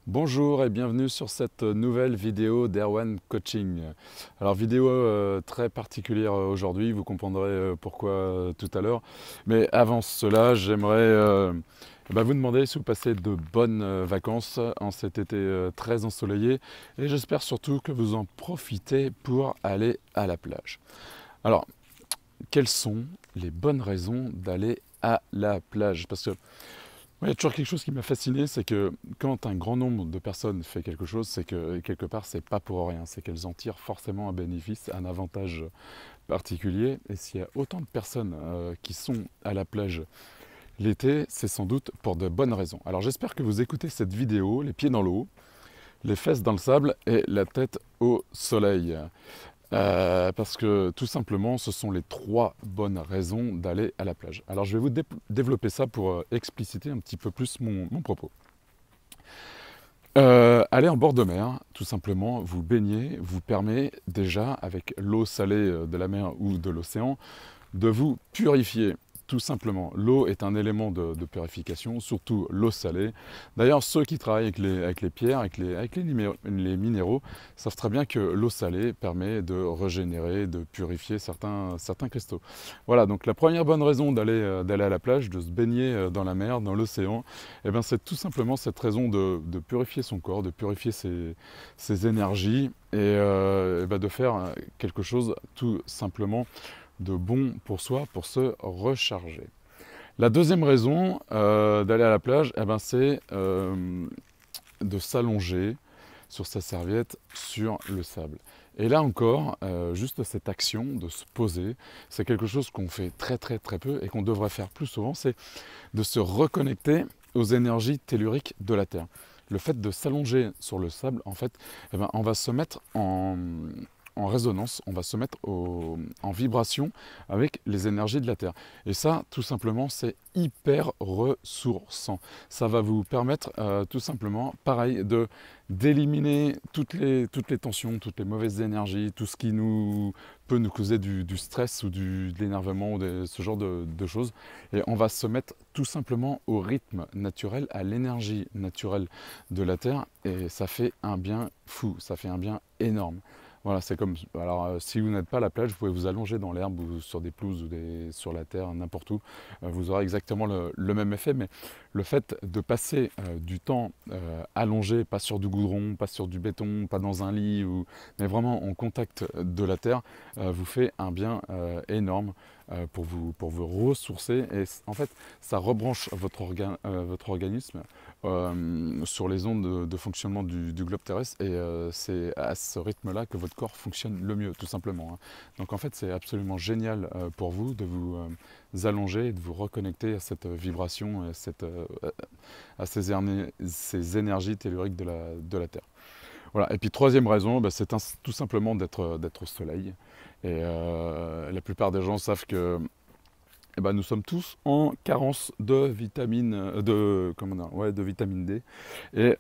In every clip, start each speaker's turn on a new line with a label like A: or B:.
A: Bonjour et bienvenue sur cette nouvelle vidéo d'Erwan Coaching. Alors vidéo très particulière aujourd'hui, vous comprendrez pourquoi tout à l'heure. Mais avant cela, j'aimerais vous demander si vous passez de bonnes vacances en cet été très ensoleillé. Et j'espère surtout que vous en profitez pour aller à la plage. Alors, quelles sont les bonnes raisons d'aller à la plage? Parce que il y a toujours quelque chose qui m'a fasciné, c'est que quand un grand nombre de personnes fait quelque chose, c'est que quelque part c'est pas pour rien, c'est qu'elles en tirent forcément un bénéfice, un avantage particulier. Et s'il y a autant de personnes qui sont à la plage l'été, c'est sans doute pour de bonnes raisons. Alors j'espère que vous écoutez cette vidéo, les pieds dans l'eau, les fesses dans le sable et la tête au soleil. Parce que tout simplement, ce sont les trois bonnes raisons d'aller à la plage. Alors je vais vous développer ça pour expliciter un petit peu plus mon propos. Aller en bord de mer, tout simplement, vous baigner, vous permet déjà, avec l'eau salée de la mer ou de l'océan, de vous purifier. Tout simplement, l'eau est un élément de purification, surtout l'eau salée. D'ailleurs, ceux qui travaillent avec les pierres, avec les minéraux, savent très bien que l'eau salée permet de régénérer, de purifier certains cristaux. Voilà, donc la première bonne raison d'aller à la plage, de se baigner dans la mer, dans l'océan, eh ben, c'est tout simplement cette raison de purifier son corps, de purifier ses énergies et de faire quelque chose tout simplement de bon pour soi, pour se recharger. La deuxième raison d'aller à la plage, c'est de s'allonger sur sa serviette sur le sable. Et là encore, juste cette action de se poser, c'est quelque chose qu'on fait très peu et qu'on devrait faire plus souvent, c'est de se reconnecter aux énergies telluriques de la Terre. Le fait de s'allonger sur le sable, en fait, on va se mettre en résonance, on va se mettre en vibration avec les énergies de la Terre. Et ça, tout simplement, c'est hyper ressourçant. Ça va vous permettre tout simplement, pareil, d'éliminer toutes les tensions, toutes les mauvaises énergies, tout ce qui peut nous causer du stress ou de l'énervement ou ce genre de choses. Et on va se mettre tout simplement au rythme naturel, à l'énergie naturelle de la Terre. Et ça fait un bien fou, ça fait un bien énorme. Voilà, c'est comme. Alors, si vous n'êtes pas à la plage, vous pouvez vous allonger dans l'herbe ou sur des pelouses ou sur la terre, n'importe où. Vous aurez exactement le même effet. Mais le fait de passer du temps allongé, pas sur du goudron, pas sur du béton, pas dans un lit, mais vraiment en contact de la terre, vous fait un bien énorme pour vous ressourcer. Et en fait, ça rebranche votre organisme sur les ondes de fonctionnement du globe terrestre et c'est à ce rythme-là que votre corps fonctionne le mieux, tout simplement. Hein. Donc en fait, c'est absolument génial pour vous de vous allonger et de vous reconnecter à cette vibration, à ces énergies telluriques de la Terre. Voilà. Et puis troisième raison, c'est tout simplement d'être au soleil. Et la plupart des gens savent que nous sommes tous en carence de vitamine, de vitamine D. Et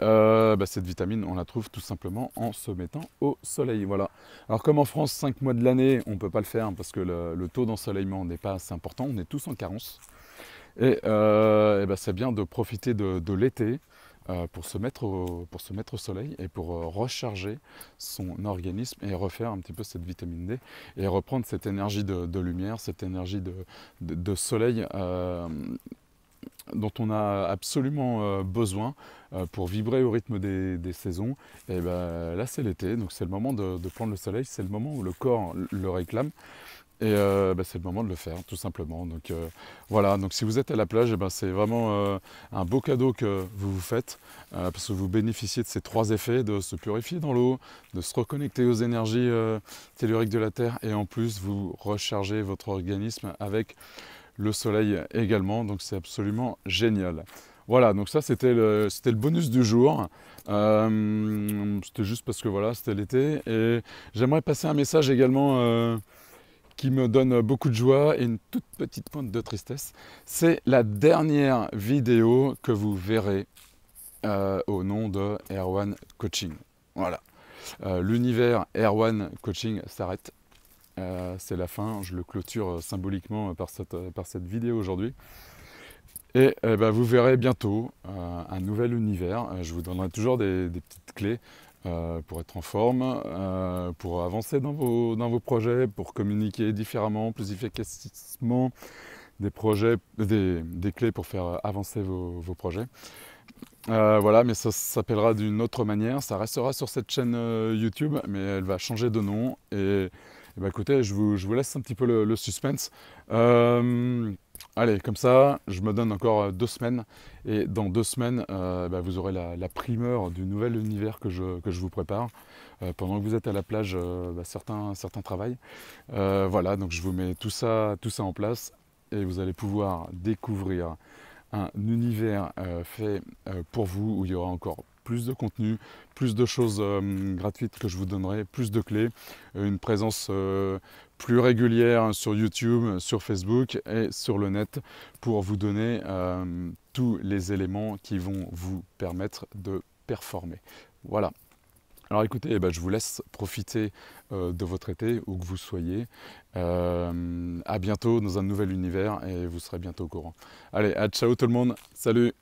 A: cette vitamine, on la trouve tout simplement en se mettant au soleil. Voilà. Alors comme en France, 5 mois de l'année, on ne peut pas le faire parce que le taux d'ensoleillement n'est pas assez important. On est tous en carence. Et, c'est bien de profiter de l'été pour se mettre au soleil et pour recharger son organisme et refaire un petit peu cette vitamine D et reprendre cette énergie de lumière, cette énergie de soleil dont on a absolument besoin pour vibrer au rythme des saisons. Et là c'est l'été, donc c'est le moment de prendre le soleil, c'est le moment où le corps le réclame. Et c'est le moment de le faire, tout simplement. Donc voilà, donc si vous êtes à la plage, c'est vraiment un beau cadeau que vous vous faites, parce que vous bénéficiez de ces trois effets, de se purifier dans l'eau, de se reconnecter aux énergies telluriques de la Terre, et en plus vous rechargez votre organisme avec le soleil également, donc c'est absolument génial. Voilà, donc ça c'était le bonus du jour. C'était juste parce que voilà, c'était l'été, et j'aimerais passer un message également qui me donne beaucoup de joie et une toute petite pointe de tristesse. C'est la dernière vidéo que vous verrez au nom de Erwan Coaching. Voilà. L'univers Erwan Coaching s'arrête. C'est la fin. Je le clôture symboliquement par cette vidéo aujourd'hui. Et ben, vous verrez bientôt un nouvel univers. Je vous donnerai toujours des petites clés pour être en forme, pour avancer dans vos projets, pour communiquer différemment, plus efficacement, des clés pour faire avancer vos projets. Voilà, mais ça s'appellera d'une autre manière. Ça restera sur cette chaîne YouTube, mais elle va changer de nom. Et bah, écoutez, je vous laisse un petit peu le suspense. Allez, comme ça, je me donne encore 2 semaines. Et dans 2 semaines, bah, vous aurez la primeur du nouvel univers que je vous prépare. Pendant que vous êtes à la plage, bah, certains travaillent. Voilà, donc je vous mets tout ça en place. Et vous allez pouvoir découvrir un univers fait pour vous où il y aura encore plus de contenu, plus de choses gratuites que je vous donnerai, plus de clés, une présence plus régulière sur YouTube, sur Facebook et sur le net pour vous donner tous les éléments qui vont vous permettre de performer. Voilà. Alors écoutez, eh ben, je vous laisse profiter de votre été, où que vous soyez. À bientôt dans un nouvel univers et vous serez bientôt au courant. Allez, à ciao tout le monde, salut!